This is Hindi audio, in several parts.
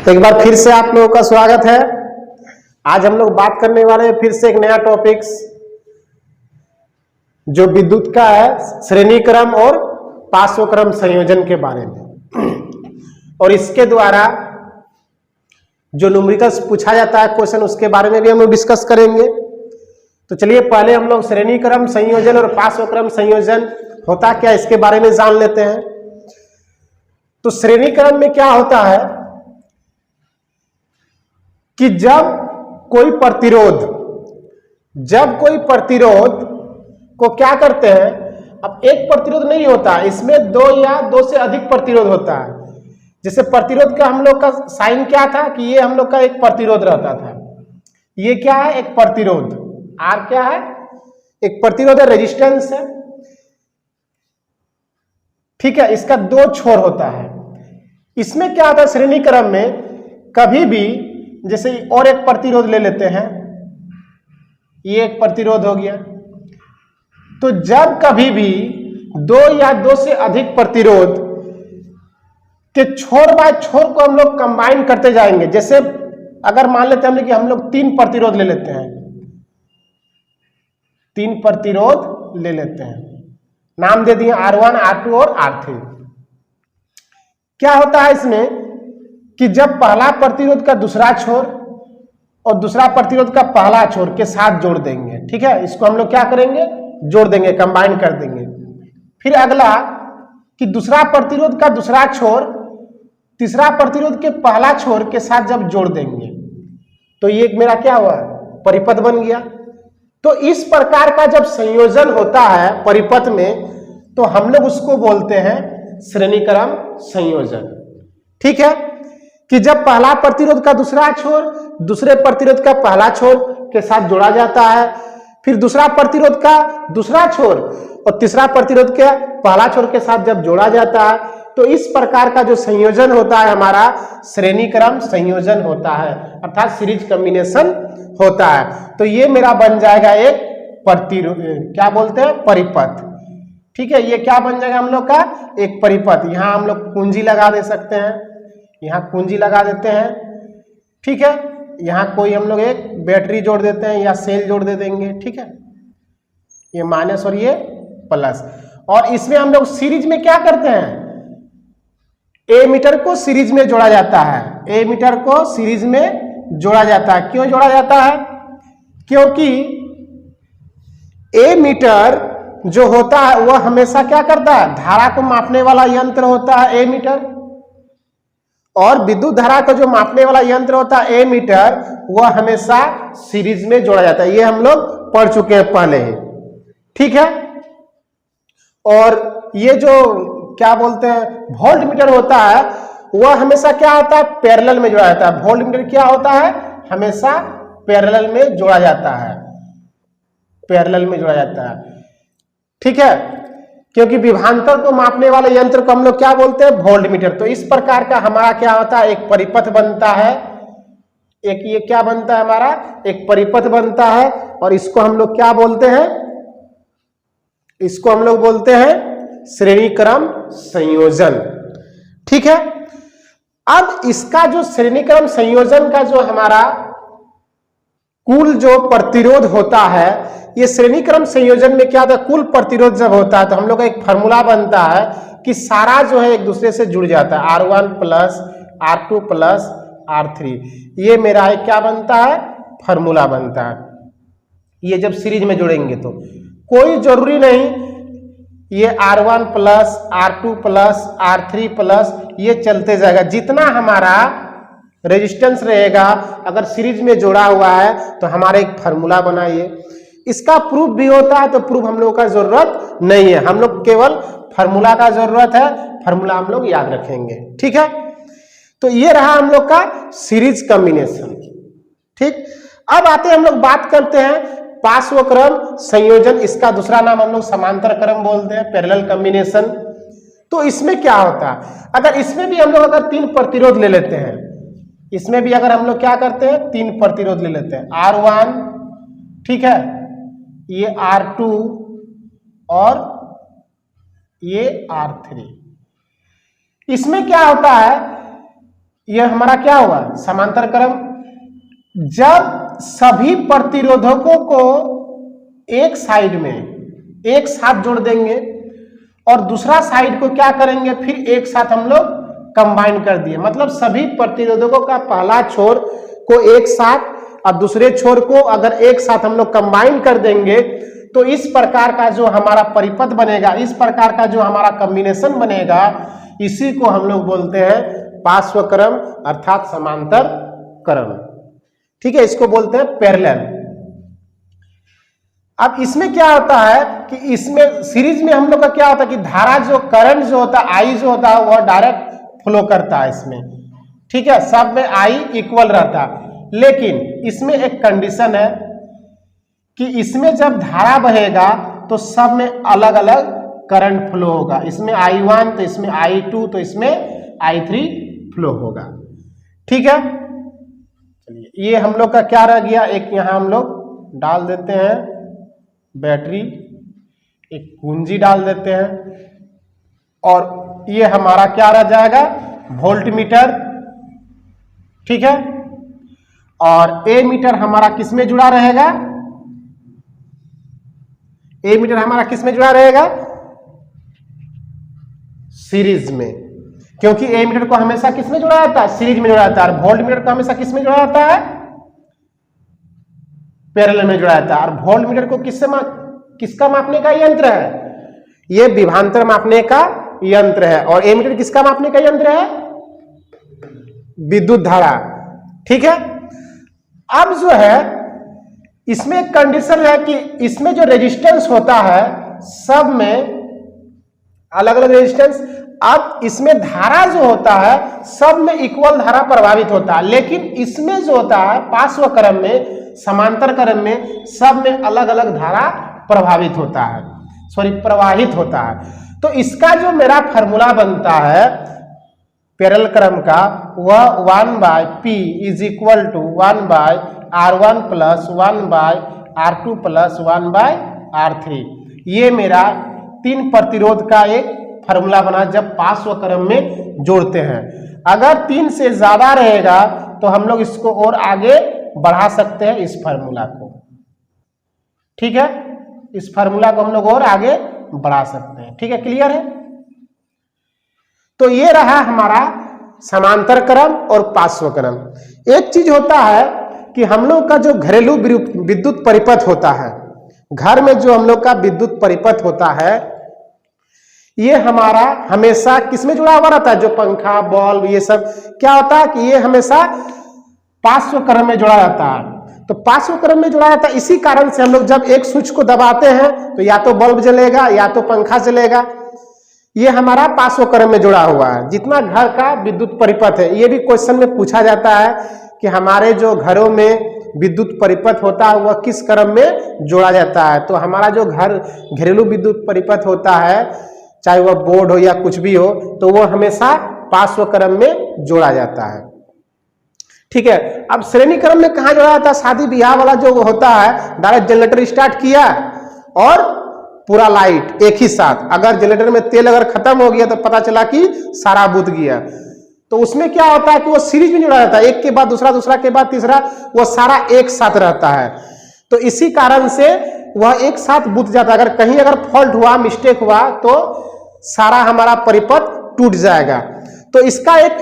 तो एक बार फिर से आप लोगों का स्वागत है। आज हम लोग बात करने वाले हैं फिर से एक नया टॉपिक्स जो विद्युत का है, श्रेणी क्रम और पार्श्व क्रम संयोजन के बारे में। और इसके द्वारा जो न्यूमेरिकल्स पूछा जाता है क्वेश्चन, उसके बारे में भी हम लोग डिस्कस करेंगे। तो चलिए पहले हम लोग श्रेणी क्रम संयोजन और पार्श्व क्रम संयोजन होता क्या, इसके बारे में जान लेते हैं। तो श्रेणी क्रम में क्या होता है कि जब कोई प्रतिरोध को क्या करते हैं, अब एक प्रतिरोध नहीं होता, इसमें दो या दो से अधिक प्रतिरोध होता है। जैसे प्रतिरोध का हम लोग का साइन क्या था कि ये हम लोग का एक प्रतिरोध रहता था। ये क्या है, एक प्रतिरोध। आर क्या है, एक प्रतिरोध है, रेजिस्टेंस है, ठीक है। इसका दो छोर होता है। इसमें क्या होता है श्रेणी क्रम में, कभी भी जैसे और एक प्रतिरोध ले लेते हैं, ये एक प्रतिरोध हो गया। तो जब कभी भी दो या दो से अधिक प्रतिरोध के छोर बाय छोर को हम लोग कंबाइन करते जाएंगे, जैसे अगर मान लेते हैं कि हम लोग तीन प्रतिरोध ले लेते हैं, तीन प्रतिरोध ले लेते हैं, नाम दे दिए R1, R2 और R3। क्या होता है इसमें कि जब पहला प्रतिरोध का दूसरा छोर और दूसरा प्रतिरोध का पहला छोर के साथ जोड़ देंगे, ठीक है, इसको हम लोग क्या करेंगे, जोड़ देंगे, कंबाइन कर देंगे। फिर अगला कि दूसरा प्रतिरोध का दूसरा छोर तीसरा प्रतिरोध के पहला छोर के साथ जब जोड़ देंगे तो ये मेरा क्या हुआ, परिपथ बन गया। तो इस प्रकार का जब संयोजन होता है परिपथ में, तो हम लोग उसको बोलते हैं श्रेणी क्रम संयोजन, ठीक है। कि जब पहला प्रतिरोध का दूसरा छोर दूसरे प्रतिरोध का पहला छोर के साथ जोड़ा जाता है, फिर दूसरा प्रतिरोध का दूसरा छोर और तीसरा प्रतिरोध के पहला छोर के साथ जब जोड़ा जाता है, तो इस प्रकार का जो संयोजन होता है हमारा श्रेणी क्रम संयोजन होता है, अर्थात सीरीज कॉम्बिनेशन होता है। तो ये मेरा बन जाएगा एक प्रतिरोध, क्या बोलते हैं, परिपथ, ठीक है। ये क्या बन जाएगा हम लोग का, एक परिपथ। यहां हम लोग कुंजी लगा दे सकते हैं, यहां कुंजी लगा देते हैं, ठीक है। यहां कोई हम लोग एक बैटरी जोड़ देते हैं या सेल जोड़ दे देंगे, ठीक है। ये माइनस और ये प्लस। और इसमें हम लोग सीरीज में क्या करते हैं, ए मीटर को सीरीज में जोड़ा जाता है, ए मीटर को सीरीज में जोड़ा जाता है। क्यों जोड़ा जाता है, क्योंकि ए मीटर जो होता है वह हमेशा क्या करता है, धारा को मापने वाला यंत्र होता है ए मीटर, और विद्युत धारा को जो मापने वाला यंत्र होता है ए मीटर, वह हमेशा सीरीज में जोड़ा जाता है। ये हम लोग पढ़ चुके हैं पहले ही, ठीक है। और ये जो क्या बोलते हैं वोल्ट मीटर होता है, वह हमेशा क्या होता है, पैरेलल में जोड़ा जाता है। वोल्ट मीटर क्या होता है, हमेशा पैरेलल में जोड़ा जाता है, पैरेलल में जोड़ा जाता है, ठीक है। क्योंकि विभवांतर को मापने वाले यंत्र को हम लोग क्या बोलते हैं, वोल्ट मीटर। तो इस प्रकार का हमारा क्या होता है, एक परिपथ बनता है, एक ये क्या बनता है हमारा, एक परिपथ बनता है। और इसको हम लोग क्या बोलते हैं, इसको हम लोग बोलते हैं श्रेणी क्रम संयोजन, ठीक है। अब इसका जो श्रेणी क्रम संयोजन का जो हमारा कुल जो प्रतिरोध होता है, ये श्रेणी क्रम संयोजन में क्या होता है, कुल प्रतिरोध जब होता है तो हम लोग का एक फार्मूला बनता है कि सारा जो है एक दूसरे से जुड़ जाता है, R1 plus R2 plus R3। ये मेरा एक क्या बनता है, फार्मूला बनता है। ये जब सीरीज में जुड़ेंगे तो कोई जरूरी नहीं ये R1 plus R2 plus R3 plus ये चलते जाएगा, जितना हमारा रेजिस्टेंस रहेगा अगर सीरीज में जोड़ा हुआ है तो हमारा एक फार्मूला बनाइए। इसका प्रूफ भी होता है, तो प्रूफ हम लोग का जरूरत नहीं है, हम लोग केवल फार्मूला का जरूरत है, फार्मूला हम लोग याद रखेंगे, ठीक है। तो ये रहा हम लोग का सीरीज कॉम्बिनेशन, ठीक। अब आते हैं हम लोग बात करते हैं पार्श्व क्रम संयोजन, इसका दूसरा नाम हम लोग समांतर क्रम बोलते हैं, पैरेलल कॉम्बिनेशन। तो इसमें क्या होता है, अगर इसमें भी हम लोग अगर तीन प्रतिरोध ले लेते हैं, इसमें भी अगर हम लोग क्या करते हैं, तीन प्रतिरोध ले लेते हैं, R1, ठीक है, ये R2 और ये R3। इसमें क्या होता है ये हमारा क्या हुआ, समांतर क्रम। जब सभी प्रतिरोधकों को एक साइड में एक साथ जोड़ देंगे और दूसरा साइड को क्या करेंगे, फिर एक साथ हम लोग कंबाइन कर दिए, मतलब सभी प्रतिरोधकों का पहला छोर को एक साथ और दूसरे छोर को अगर एक साथ हम लोग कंबाइन कर देंगे तो इस प्रकार का जो हमारा परिपथ बनेगा, इस प्रकार का जो हमारा कॉम्बिनेशन बनेगा, इसी को हम लोग बोलते हैं पार्श्व क्रम अर्थात समांतर क्रम। ठीक है, इसको बोलते हैं पैरेलल। अब इसमें क्या होता है कि इसमें सीरीज में हम लोग का क्या होता है कि धारा जो करंट जो होता है, आई जो होता है, वह डायरेक्ट फ्लो करता है इसमें। ठीक है, सब में आई इक्वल रहता है, लेकिन इसमें एक कंडीशन है कि इसमें जब धारा बहेगा तो सब में अलग अलग करंट फ्लो होगा। इसमें I1 तो इसमें I2 तो इसमें I3 फ्लो होगा। ठीक है, चलिए ये हम लोग का क्या रह गया, एक यहां हम लोग डाल देते हैं बैटरी, एक कुंजी डाल देते हैं, और ये हमारा क्या रह जाएगा, वोल्टमीटर। ठीक है, और ए मीटर हमारा किसमें जुड़ा रहेगा, ए मीटर हमारा किसमें जुड़ा रहेगा, सीरीज में, क्योंकि ए मीटर को हमेशा किसमें जुड़ा जाता है, सीरीज में जुड़ा जाता है। और वोल्ट मीटर को हमेशा किसमें जुड़ा जाता है, पैरेलल में जुड़ा जाता है। और वोल्ट मीटर को किसका मापने का यंत्र है, ये विभवांतर मापने का यंत्र है। और ए मीटर किसका मापने का यंत्र है, विद्युत धारा। ठीक है, अब जो है इसमें एक कंडीशन है कि इसमें जो रेजिस्टेंस होता है सब में अलग अलग रेजिस्टेंस। अब इसमें धारा जो होता है सब में इक्वल धारा प्रभावित होता है, लेकिन इसमें जो होता है पार्श्व क्रम में, समांतर क्रम में सब में अलग अलग धारा प्रभावित होता है, प्रवाहित होता है। तो इसका जो मेरा फॉर्मूला बनता है पैरेलल क्रम का, वह 1/P is equal to 1/R1 plus 1/R2 plus 1/R3। ये मेरा 3 प्रतिरोध का एक फॉर्मूला बना जब पार्श्व क्रम में जोड़ते हैं। अगर 3 से ज्यादा रहेगा तो हम लोग इसको और आगे बढ़ा सकते हैं, इस फॉर्मूला को। ठीक है, इस फॉर्मूला को हम लोग और आगे बढ़ा सकते हैं। ठीक है, क्लियर है। तो ये रहा हमारा समांतर क्रम और पार्श्व क्रम। एक चीज होता है कि हम लोग का जो घरेलू विद्युत परिपथ होता है, घर में जो हम लोग का विद्युत परिपथ होता है, ये हमारा हमेशा किसमें जुड़ा हुआ रहता है, जो पंखा बल्ब ये सब क्या होता है कि ये हमेशा पार्श्व क्रम में जुड़ा रहता है। तो पार्श्व क्रम में जुड़ा रहता है, इसी कारण से हम लोग जब एक स्विच को दबाते हैं तो या तो बल्ब जलेगा या तो पंखा जलेगा। ये हमारा पार्श्व क्रम में जुड़ा हुआ है। जितना घर का विद्युत परिपथ है, ये भी क्वेश्चन में पूछा जाता है कि हमारे जो घरों में विद्युत परिपथ होता है वह किस क्रम में जोड़ा जाता है। तो हमारा जो घरेलू विद्युत परिपथ होता है, चाहे वह बोर्ड हो या कुछ भी हो, तो वह हमेशा पार्श्व क्रम में जोड़ा जाता है। ठीक है, अब श्रेणी क्रम में कहां जोड़ा जाता है, शादी ब्याह वाला जो होता है, डायरेक्ट जनरेटर स्टार्ट किया और पूरा लाइट एक ही साथ। अगर जनरेटर में तेल अगर खत्म हो गया तो पता चला कि सारा बुझ गया। तो उसमें क्या होता है कि वो सीरीज में जुड़ा रहता है, एक के बाद दूसरा, दूसरा के बाद तीसरा, वो सारा एक साथ रहता है। तो इसी कारण से वह एक साथ बुझ जाता है। अगर कहीं अगर फॉल्ट हुआ, मिस्टेक हुआ, तो सारा हमारा परिपथ टूट जाएगा। तो इसका एक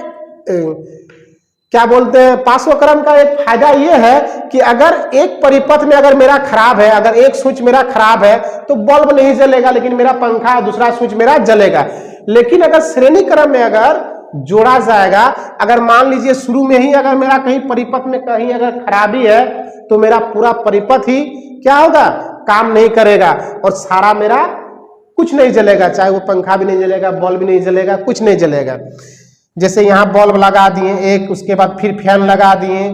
क्या बोलते हैं, पार्श्व क्रम का एक फायदा यह है कि अगर एक परिपथ में अगर मेरा खराब है, अगर एक स्विच मेरा खराब है तो बल्ब नहीं जलेगा, लेकिन मेरा पंखा दूसरा स्विच मेरा जलेगा। लेकिन अगर श्रेणी क्रम में अगर जोड़ा जाएगा, अगर मान लीजिए शुरू में ही अगर मेरा कहीं परिपथ में कहीं अगर खराबी है तो मेरा पूरा परिपथ ही क्या होगा, काम नहीं करेगा और सारा मेरा कुछ नहीं जलेगा, चाहे वो पंखा भी नहीं जलेगा, बल्ब भी नहीं जलेगा, कुछ नहीं जलेगा। जैसे यहाँ बल्ब लगा दिए एक, उसके बाद फिर फैन लगा दिए,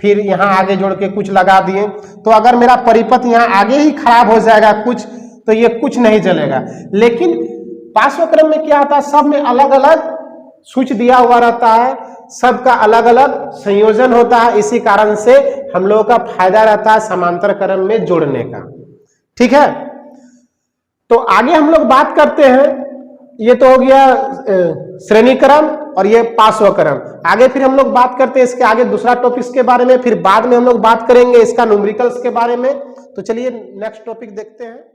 फिर यहाँ आगे जोड़ के कुछ लगा दिए, तो अगर मेरा परिपथ यहाँ आगे ही खराब हो जाएगा कुछ, तो ये कुछ नहीं जलेगा। लेकिन पार्श्व क्रम में क्या होता है, सब में अलग अलग स्विच दिया हुआ रहता है, सबका अलग अलग संयोजन होता है। इसी कारण से हम लोगों का फायदा रहता है समांतर क्रम में जोड़ने का। ठीक है, तो आगे हम लोग बात करते हैं ये तो हो गया श्रेणी क्रम और ये पार्श्व क्रम। आगे फिर हम लोग बात करते हैं इसके आगे दूसरा टॉपिक्स के बारे में, फिर बाद में हम लोग बात करेंगे इसका न्यूमेरिकल्स के बारे में। तो चलिए नेक्स्ट टॉपिक देखते हैं।